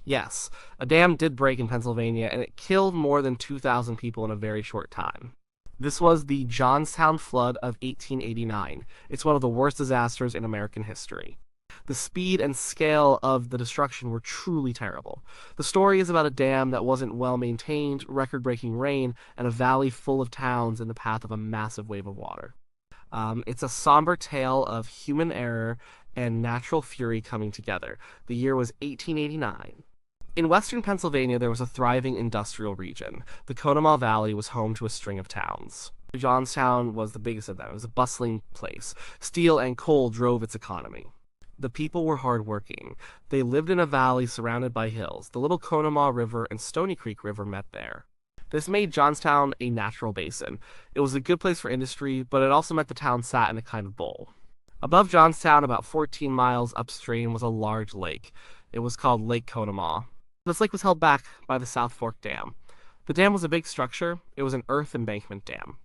Yes, a dam did break in Pennsylvania, and it killed more than 2,000 people in a very short time. This was the Johnstown Flood of 1889. It's one of the worst disasters in American history. The speed and scale of the destruction were truly terrible. The story is about a dam that wasn't well maintained, record breaking rain, and a valley full of towns in the path of a massive wave of water. It's a somber tale of human error and natural fury coming together. The year was 1889. In western Pennsylvania, there was a thriving industrial region. The Conemaugh Valley was home to a string of towns. Johnstown was the biggest of them. It was a bustling place. Steel and coal drove its economy. The people were hardworking. They lived in a valley surrounded by hills. The Little Conemaugh River and Stony Creek River met there. This made Johnstown a natural basin. It was a good place for industry, but it also meant the town sat in a kind of bowl. Above Johnstown, about 14 miles upstream, was a large lake. It was called Lake Conemaugh. This lake was held back by the South Fork Dam. The dam was a big structure. It was an earth embankment dam.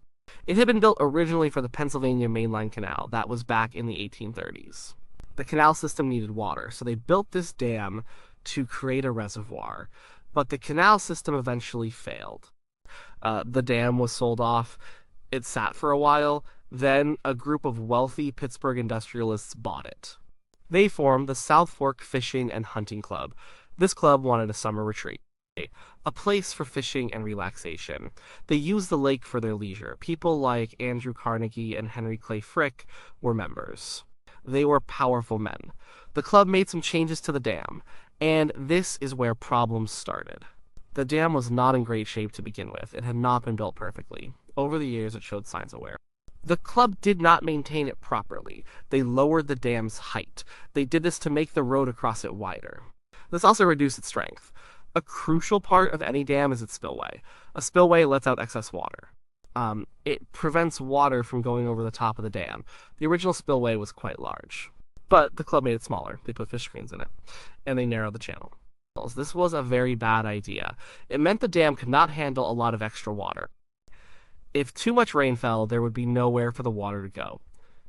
It had been built originally for the Pennsylvania Mainline Canal. That was back in the 1830s. The canal system needed water, so they built this dam to create a reservoir. But the canal system eventually failed. The dam was sold off. It sat for a while. Then a group of wealthy Pittsburgh industrialists bought it. They formed the South Fork Fishing and Hunting Club. This club wanted a summer retreat, a place for fishing and relaxation. They used the lake for their leisure. People like Andrew Carnegie and Henry Clay Frick were members. They were powerful men. The club made some changes to the dam, and this is where problems started. The dam was not in great shape to begin with. It had not been built perfectly. Over the years, it showed signs of wear. The club did not maintain it properly. They lowered the dam's height. They did this to make the road across it wider. This also reduced its strength. A crucial part of any dam is its spillway. A spillway lets out excess water. It prevents water from going over the top of the dam. The original spillway was quite large, but the club made it smaller. They put fish screens in it, and they narrowed the channel. This was a very bad idea. It meant the dam could not handle a lot of extra water. If too much rain fell, there would be nowhere for the water to go.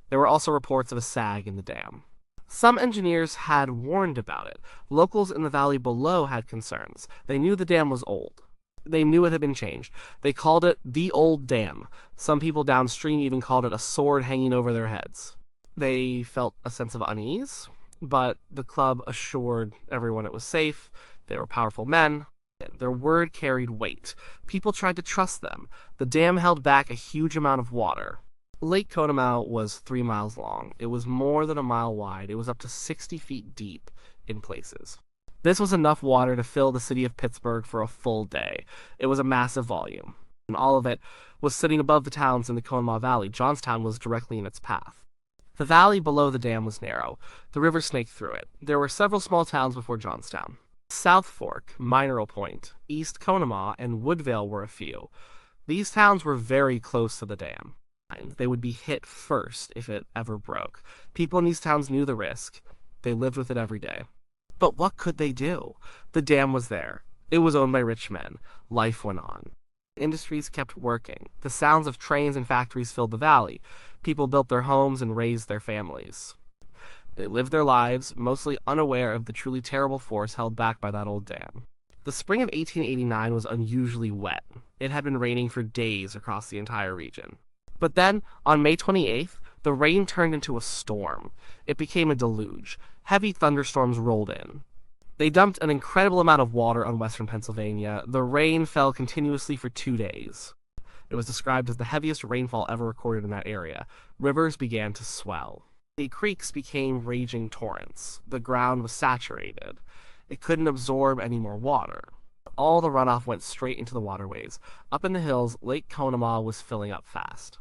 There were also reports of a sag in the dam. Some engineers had warned about it. Locals in the valley below had concerns. They knew the dam was old. They knew it had been changed. They called it the old dam. Some people downstream even called it a sword hanging over their heads. They felt a sense of unease, but the club assured everyone it was safe. They were powerful men. Their word carried weight. People tried to trust them. The dam held back a huge amount of water. Lake Conemaugh was 3 miles long. It was more than a mile wide. It was up to 60 feet deep in places. This was enough water to fill the city of Pittsburgh for a full day. It was a massive volume, and all of it was sitting above the towns in the Conemaugh Valley. Johnstown was directly in its path. The valley below the dam was narrow. The river snaked through it. There were several small towns before Johnstown. South Fork, Mineral Point, East Conemaugh, and Woodvale were a few. These towns were very close to the dam. They would be hit first if it ever broke. People in these towns knew the risk. They lived with it every day. But what could they do? The dam was there. It was owned by rich men. Life went on. Industries kept working. The sounds of trains and factories filled the valley. People built their homes and raised their families. They lived their lives, mostly unaware of the truly terrible force held back by that old dam. The spring of 1889 was unusually wet. It had been raining for days across the entire region. But then, on May 28th, the rain turned into a storm. It became a deluge. Heavy thunderstorms rolled in. They dumped an incredible amount of water on western Pennsylvania. The rain fell continuously for 2 days. It was described as the heaviest rainfall ever recorded in that area. Rivers began to swell. The creeks became raging torrents. The ground was saturated. It couldn't absorb any more water. All the runoff went straight into the waterways. Up in the hills, Lake Conemaugh was filling up fast.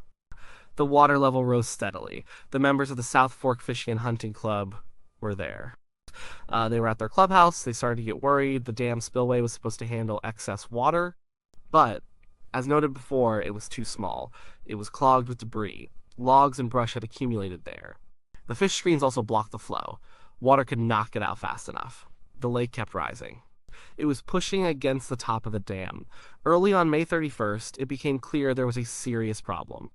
The water level rose steadily. The members of the South Fork Fishing and Hunting Club were there. They were at their clubhouse. They started to get worried. The dam spillway was supposed to handle excess water, but, as noted before, it was too small. It was clogged with debris. Logs and brush had accumulated there. The fish screens also blocked the flow. Water could not get out fast enough. The lake kept rising. It was pushing against the top of the dam. Early on May 31st, it became clear there was a serious problem.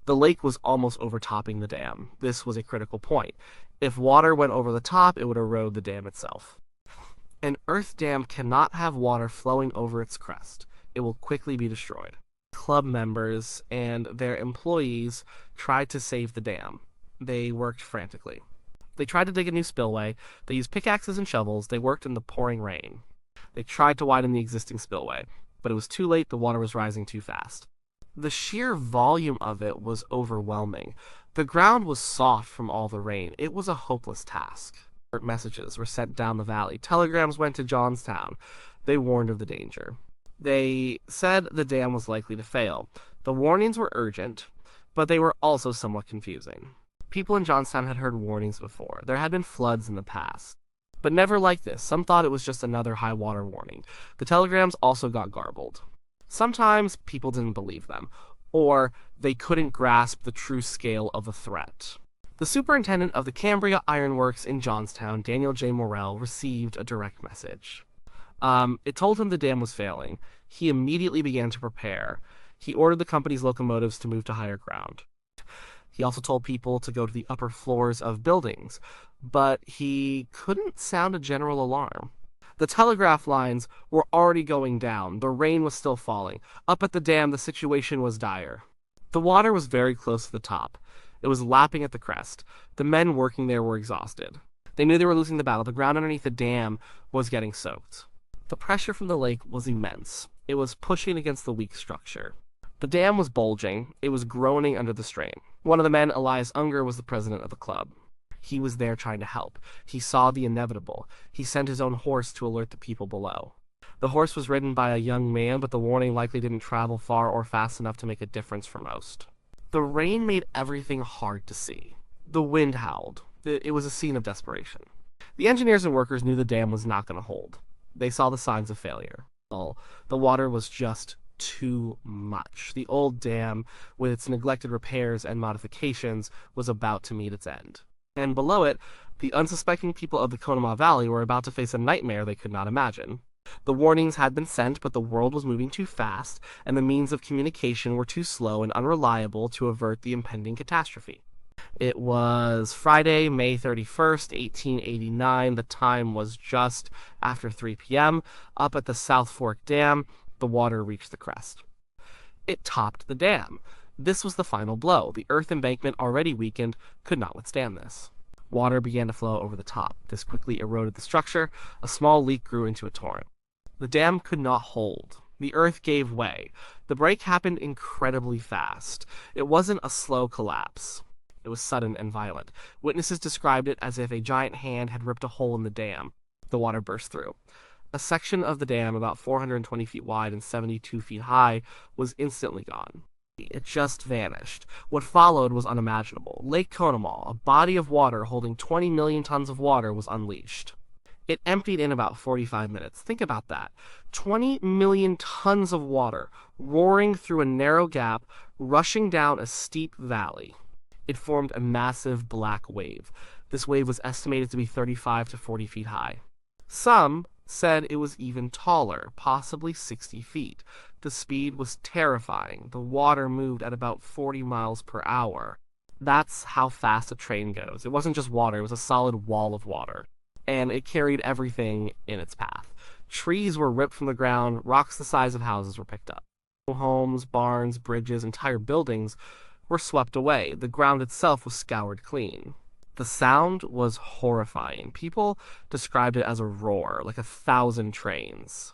The lake was almost overtopping the dam. This was a critical point. If water went over the top, it would erode the dam itself. An earth dam cannot have water flowing over its crest. It will quickly be destroyed. Club members and their employees tried to save the dam. They worked frantically. They tried to dig a new spillway. They used pickaxes and shovels. They worked in the pouring rain. They tried to widen the existing spillway, but it was too late. The water was rising too fast. The sheer volume of it was overwhelming. The ground was soft from all the rain. It was a hopeless task. Messages were sent down the valley. Telegrams went to Johnstown. They warned of the danger. They said the dam was likely to fail. The warnings were urgent, but they were also somewhat confusing. People in Johnstown had heard warnings before. There had been floods in the past, but never like this. Some thought it was just another high water warning. The telegrams also got garbled. Sometimes people didn't believe them, or they couldn't grasp the true scale of the threat. The superintendent of the Cambria Iron Works in Johnstown, Daniel J. Morrell, received a direct message. It told him the dam was failing. He immediately began to prepare. He ordered the company's locomotives to move to higher ground. He also told people to go to the upper floors of buildings, but he couldn't sound a general alarm. The telegraph lines were already going down. The rain was still falling. Up at the dam, the situation was dire. The water was very close to the top. It was lapping at the crest. The men working there were exhausted. They knew they were losing the battle. The ground underneath the dam was getting soaked. The pressure from the lake was immense. It was pushing against the weak structure. The dam was bulging. It was groaning under the strain. One of the men, Elias Unger, was the president of the club. He was there trying to help. He saw the inevitable. He sent his own horse to alert the people below. The horse was ridden by a young man, but the warning likely didn't travel far or fast enough to make a difference for most. The rain made everything hard to see. The wind howled. It was a scene of desperation. The engineers and workers knew the dam was not going to hold. They saw the signs of failure. The water was just too much. The old dam, with its neglected repairs and modifications, was about to meet its end. And below it, the unsuspecting people of the Conemaugh Valley were about to face a nightmare they could not imagine. The warnings had been sent, but the world was moving too fast, and the means of communication were too slow and unreliable to avert the impending catastrophe. It was Friday, May 31st, 1889. The time was just after 3 p.m. Up at the South Fork Dam, the water reached the crest. It topped the dam. This was the final blow. The earth embankment, already weakened, could not withstand this. Water began to flow over the top. This quickly eroded the structure. A small leak grew into a torrent. The dam could not hold. The earth gave way. The break happened incredibly fast. It wasn't a slow collapse. It was sudden and violent. Witnesses described it as if a giant hand had ripped a hole in the dam. The water burst through. A section of the dam, about 420 feet wide and 72 feet high, was instantly gone. It just vanished. What followed was unimaginable. Lake Conemaugh, a body of water holding 20 million tons of water, was unleashed. It emptied in about 45 minutes. Think about that. 20 million tons of water roaring through a narrow gap, rushing down a steep valley. It formed a massive black wave. This wave was estimated to be 35 to 40 feet high. Some said it was even taller, possibly 60 feet. The speed was terrifying. The water moved at about 40 miles per hour. That's how fast a train goes. It wasn't just water, it was a solid wall of water. And it carried everything in its path. Trees were ripped from the ground, rocks the size of houses were picked up. Homes, barns, bridges, entire buildings were swept away. The ground itself was scoured clean. The sound was horrifying. People described it as a roar, like 1,000 trains.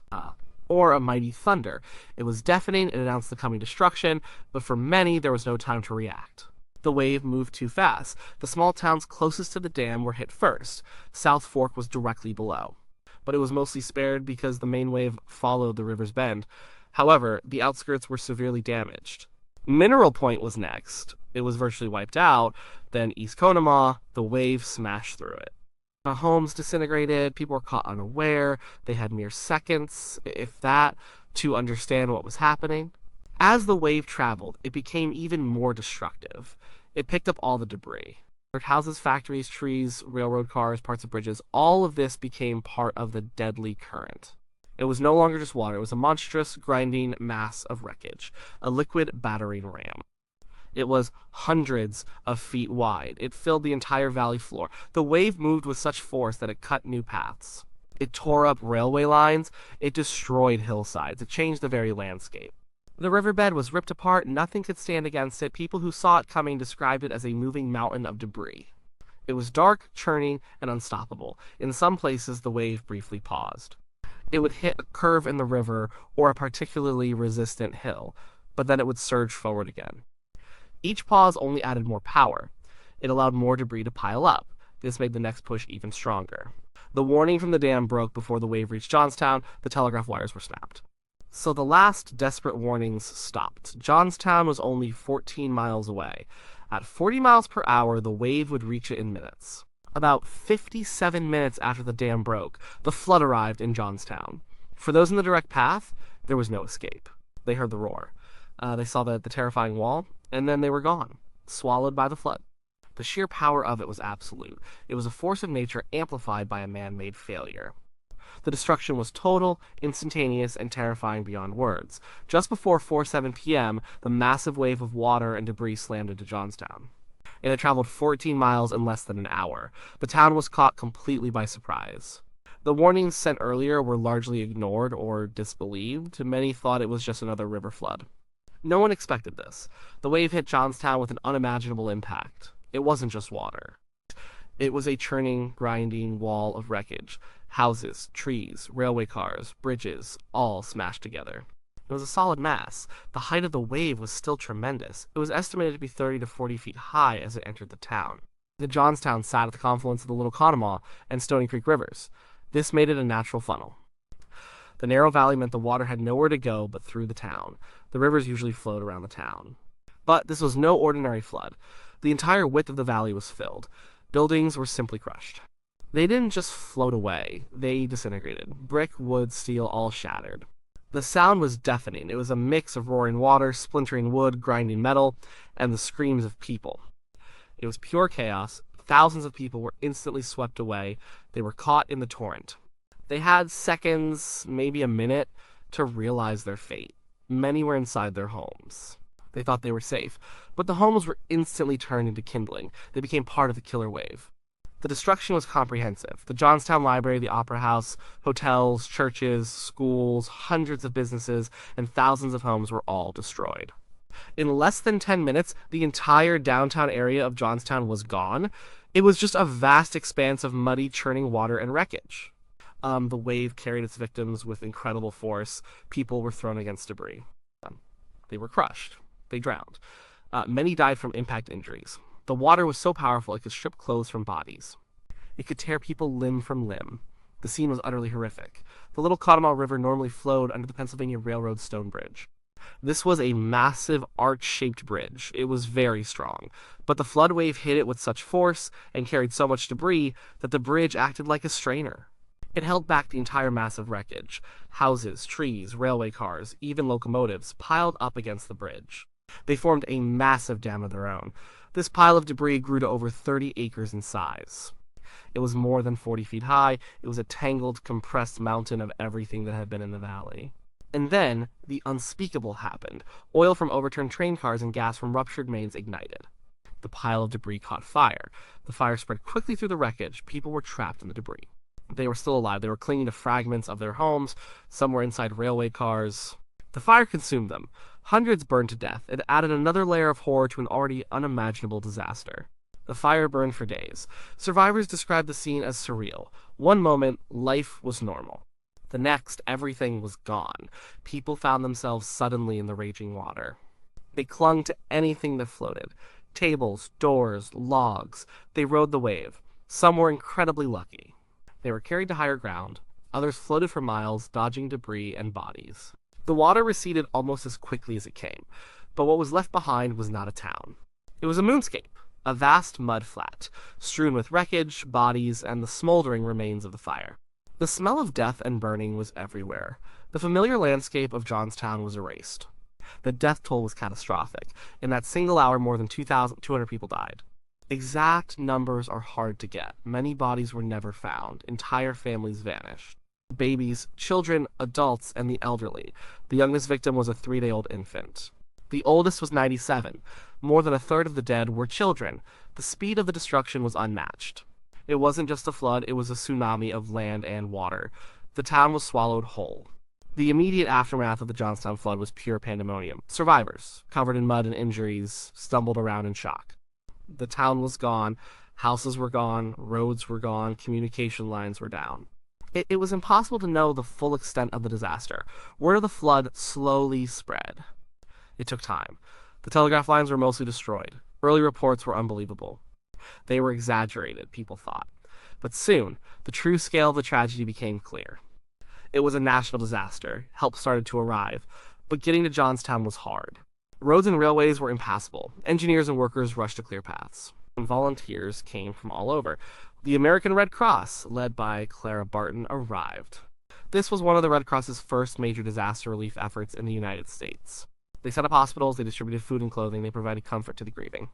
Or a mighty thunder. It was deafening, it announced the coming destruction, but for many there was no time to react. The wave moved too fast. The small towns closest to the dam were hit first. South Fork was directly below. But it was mostly spared because the main wave followed the river's bend. However, the outskirts were severely damaged. Mineral Point was next. It was virtually wiped out. Then East Conemaugh, the wave smashed through it. The homes disintegrated, people were caught unaware, they had mere seconds, if that, to understand what was happening. As the wave traveled, it became even more destructive. It picked up all the debris. Houses, factories, trees, railroad cars, parts of bridges, all of this became part of the deadly current. It was no longer just water, it was a monstrous, grinding mass of wreckage, a liquid battering ram. It was hundreds of feet wide. It filled the entire valley floor. The wave moved with such force that it cut new paths. It tore up railway lines, it destroyed hillsides, it changed the very landscape. The riverbed was ripped apart, nothing could stand against it. People who saw it coming described it as a moving mountain of debris. It was dark, churning, and unstoppable. In some places, the wave briefly paused. It would hit a curve in the river or a particularly resistant hill, but then it would surge forward again. Each pause only added more power. It allowed more debris to pile up. This made the next push even stronger. The warning from the dam broke before the wave reached Johnstown. The telegraph wires were snapped. So the last desperate warnings stopped. Johnstown was only 14 miles away. At 40 miles per hour, the wave would reach it in minutes. About 57 minutes after the dam broke, the flood arrived in Johnstown. For those in the direct path, there was no escape. They heard the roar. They saw the terrifying wall, and then they were gone, swallowed by the flood. The sheer power of it was absolute. It was a force of nature amplified by a man-made failure. The destruction was total, instantaneous, and terrifying beyond words. Just before 4:07 p.m., the massive wave of water and debris slammed into Johnstown. It had traveled 14 miles in less than an hour. The town was caught completely by surprise. The warnings sent earlier were largely ignored or disbelieved. Many thought it was just another river flood. No one expected this. The wave hit Johnstown with an unimaginable impact. It wasn't just water. It was a churning, grinding wall of wreckage. Houses, trees, railway cars, bridges, all smashed together. It was a solid mass. The height of the wave was still tremendous. It was estimated to be 30 to 40 feet high as it entered the town. The Johnstown sat at the confluence of the Little Conemaugh and Stony Creek rivers. This made it a natural funnel. The narrow valley meant the water had nowhere to go but through the town. The rivers usually flowed around the town. But this was no ordinary flood. The entire width of the valley was filled. Buildings were simply crushed. They didn't just float away, they disintegrated. Brick, wood, steel, all shattered. The sound was deafening. It was a mix of roaring water, splintering wood, grinding metal, and the screams of people. It was pure chaos. Thousands of people were instantly swept away. They were caught in the torrent. They had seconds, maybe a minute, to realize their fate. Many were inside their homes. They thought they were safe, but the homes were instantly turned into kindling. They became part of the killer wave. The destruction was comprehensive. The Johnstown Library, the Opera House, hotels, churches, schools, hundreds of businesses, and thousands of homes were all destroyed. In less than 10 minutes, the entire downtown area of Johnstown was gone. It was just a vast expanse of muddy, churning water and wreckage. The wave carried its victims with incredible force. People were thrown against debris. They were crushed. They drowned. Many died from impact injuries. The water was so powerful it could strip clothes from bodies. It could tear people limb from limb. The scene was utterly horrific. The Little Conemaugh River normally flowed under the Pennsylvania Railroad stone bridge. This was a massive arch-shaped bridge. It was very strong, but the flood wave hit it with such force and carried so much debris that the bridge acted like a strainer. It held back the entire mass of wreckage. Houses, trees, railway cars, even locomotives piled up against the bridge. They formed a massive dam of their own. This pile of debris grew to over 30 acres in size. It was more than 40 feet high. It was a tangled, compressed mountain of everything that had been in the valley. And then, the unspeakable happened. Oil from overturned train cars and gas from ruptured mains ignited. The pile of debris caught fire. The fire spread quickly through the wreckage. People were trapped in the debris. They were still alive. They were clinging to fragments of their homes. Some were inside railway cars. The fire consumed them. Hundreds burned to death. It added another layer of horror to an already unimaginable disaster. The fire burned for days. Survivors described the scene as surreal. One moment, life was normal. The next, everything was gone. People found themselves suddenly in the raging water. They clung to anything that floated. Tables, doors, logs. They rode the wave. Some were incredibly lucky. They were carried to higher ground. Others floated for miles, dodging debris and bodies. The water receded almost as quickly as it came, but what was left behind was not a town. It was a moonscape, a vast mud flat, strewn with wreckage, bodies, and the smoldering remains of the fire. The smell of death and burning was everywhere. The familiar landscape of Johnstown was erased. The death toll was catastrophic. In that single hour, more than 2,200 people died. Exact numbers are hard to get. Many bodies were never found. Entire families vanished. Babies, children, adults, and the elderly. The youngest victim was a 3-day-old infant. The oldest was 97. More than a third of the dead were children. The speed of the destruction was unmatched. It wasn't just a flood, it was a tsunami of land and water. The town was swallowed whole. The immediate aftermath of the Johnstown flood was pure pandemonium. Survivors, covered in mud and injuries, stumbled around in shock. The town was gone, houses were gone, roads were gone, communication lines were down. It was impossible to know the full extent of the disaster. Word of the flood slowly spread. It took time. The telegraph lines were mostly destroyed. Early reports were unbelievable. They were exaggerated, people thought. But soon, the true scale of the tragedy became clear. It was a national disaster. Help started to arrive, but getting to Johnstown was hard. Roads and railways were impassable. Engineers and workers rushed to clear paths. And volunteers came from all over. The American Red Cross, led by Clara Barton, arrived. This was one of the Red Cross's first major disaster relief efforts in the United States. They set up hospitals, they distributed food and clothing, they provided comfort to the grieving.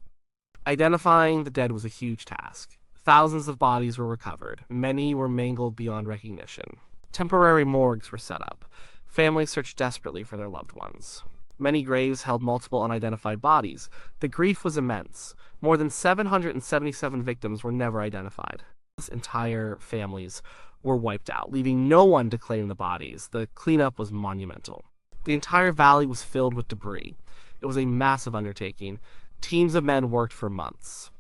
Identifying the dead was a huge task. Thousands of bodies were recovered. Many were mangled beyond recognition. Temporary morgues were set up. Families searched desperately for their loved ones. Many graves held multiple unidentified bodies. The grief was immense. More than 777 victims were never identified. Entire families were wiped out, leaving no one to claim the bodies. The cleanup was monumental. The entire valley was filled with debris. It was a massive undertaking. Teams of men worked for months.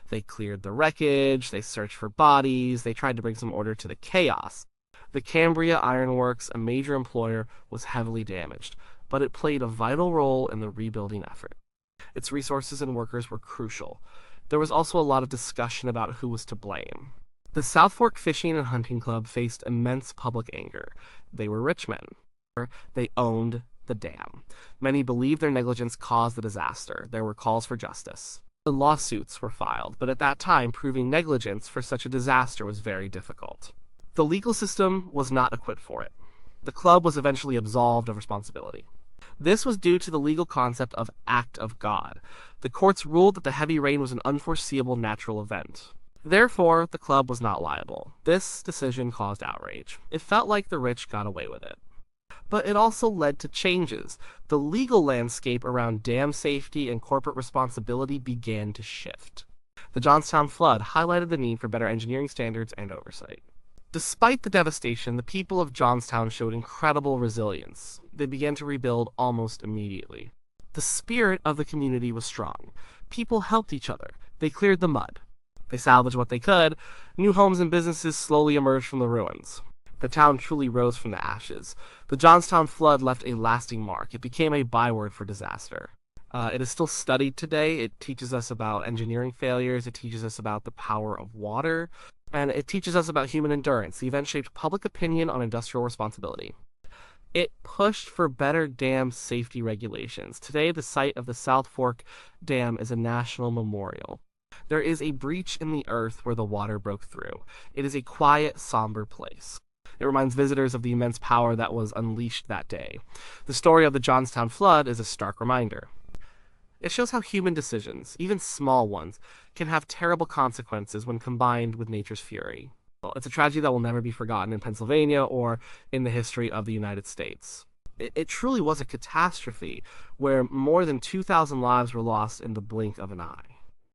They cleared the wreckage, they searched for bodies, they tried to bring some order to the chaos. The Cambria Iron Works, a major employer, was heavily damaged, but it played a vital role in the rebuilding effort. Its resources and workers were crucial. There was also a lot of discussion about who was to blame. The South Fork Fishing and Hunting Club faced immense public anger. They were rich men. They owned the dam. Many believed their negligence caused the disaster. There were calls for justice. The lawsuits were filed, but at that time, proving negligence for such a disaster was very difficult. The legal system was not equipped for it. The club was eventually absolved of responsibility. This was due to the legal concept of act of God. The courts ruled that the heavy rain was an unforeseeable natural event. Therefore, the club was not liable. This decision caused outrage. It felt like the rich got away with it. But it also led to changes. The legal landscape around dam safety and corporate responsibility began to shift. The Johnstown flood highlighted the need for better engineering standards and oversight. Despite the devastation, the people of Johnstown showed incredible resilience. They began to rebuild almost immediately. The spirit of the community was strong. People helped each other. They cleared the mud. They salvaged what they could. New homes and businesses slowly emerged from the ruins. The town truly rose from the ashes. The Johnstown flood left a lasting mark. It became a byword for disaster. It is still studied today. It teaches us about engineering failures. It teaches us about the power of water. And it teaches us about human endurance. The event shaped public opinion on industrial responsibility. It pushed for better dam safety regulations. Today, the site of the South Fork Dam is a national memorial. There is a breach in the earth where the water broke through. It is a quiet, somber place. It reminds visitors of the immense power that was unleashed that day. The story of the Johnstown flood is a stark reminder. It shows how human decisions, even small ones, can have terrible consequences when combined with nature's fury. It's a tragedy that will never be forgotten in Pennsylvania or in the history of the United States. It truly was a catastrophe where more than 2,000 lives were lost in the blink of an eye.